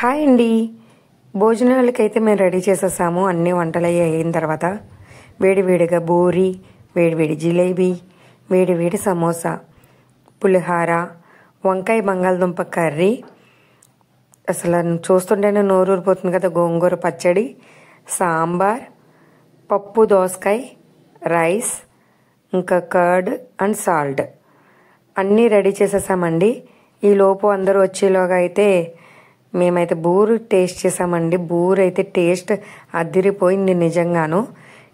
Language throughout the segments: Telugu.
హాయ్ అండి. భోజనాలకైతే మేము రెడీ చేసేసాము. అన్ని వంటలు అయిన తర్వాత వేడివేడిగా బూరి, వేడివేడి జిలేబీ, వేడివేడి సమోసా, పులిహార, వంకాయ బంగాళదుంప కర్రీ, అసలు చూస్తుంటేనే నోరూరిపోతుంది కదా, గోంగూర పచ్చడి, సాంబార్, పప్పు దోసకాయ, రైస్, ఇంకా కర్డ్ అండ్ సాల్ట్ అన్నీ రెడీ చేసేసామండి. ఈలోపు అందరూ వచ్చేలోగా అయితే మేమైతే బూరు టేస్ట్ చేసామండి. బూరు అయితే టేస్ట్ అదిరిపోయింది నిజంగాను.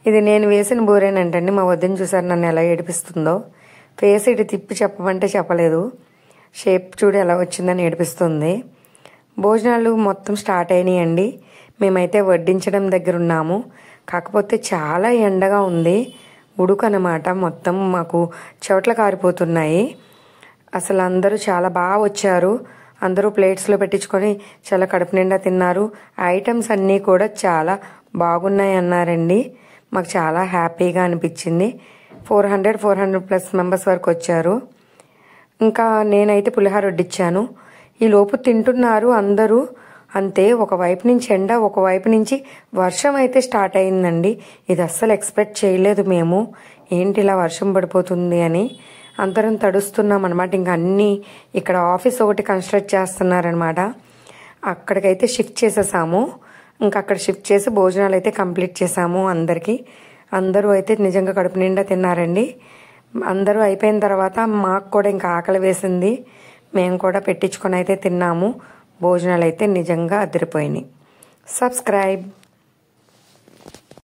ఇది నేను వేసిన బూరేనంటండి. మా వద్దని చూసారు నన్ను ఎలా ఏడిపిస్తుందో. ఫేస్ ఇటు తిప్పి చెప్పమంటే చెప్పలేదు. షేప్ చూడు ఎలా వచ్చిందని ఏడిపిస్తుంది. భోజనాలు మొత్తం స్టార్ట్ అయినాయండి. మేమైతే వడ్డించడం దగ్గర ఉన్నాము. కాకపోతే చాలా ఎండగా ఉంది, ఉడుకు అన్నమాట. మొత్తం మాకు చెవట్ల కారిపోతున్నాయి. అసలు అందరూ చాలా బాగా వచ్చారు. అందరూ ప్లేట్స్లో పెట్టించుకొని చాలా కడుపు నిండా తిన్నారు. ఐటమ్స్ అన్నీ కూడా చాలా బాగున్నాయి అన్నారండి. మాకు చాలా హ్యాపీగా అనిపించింది. 400+ మెంబర్స్ వరకు వచ్చారు. ఇంకా నేనైతే పులిహార వడ్డించాను. ఈ లోపు తింటున్నారు అందరూ. అంతే, ఒకవైపు నుంచి ఎండ, ఒకవైపు నుంచి వర్షం అయితే స్టార్ట్ అయిందండి. ఇది అస్సలు ఎక్స్పెక్ట్ చేయలేదు మేము, ఏంటి ఇలా వర్షం పడిపోతుంది అని. అందరం తడుస్తున్నాం అనమాట. ఇంకా అన్నీ ఇక్కడ ఆఫీస్ ఒకటి కన్స్ట్రక్ట్ చేస్తున్నారనమాట. అక్కడికైతే షిఫ్ట్ చేసేసాము. ఇంకా అక్కడ షిఫ్ట్ చేసి భోజనాలు అయితే కంప్లీట్ చేసాము అందరికీ. అందరూ అయితే నిజంగా కడుపు నిండా తిన్నారండి. అందరూ అయిపోయిన తర్వాత మాకు కూడా ఇంకా ఆకలి వేసింది. మేము కూడా పెట్టించుకొని అయితే తిన్నాము. భోజనాలు అయితే నిజంగా అదిరిపోయినాయి. సబ్స్క్రైబ్.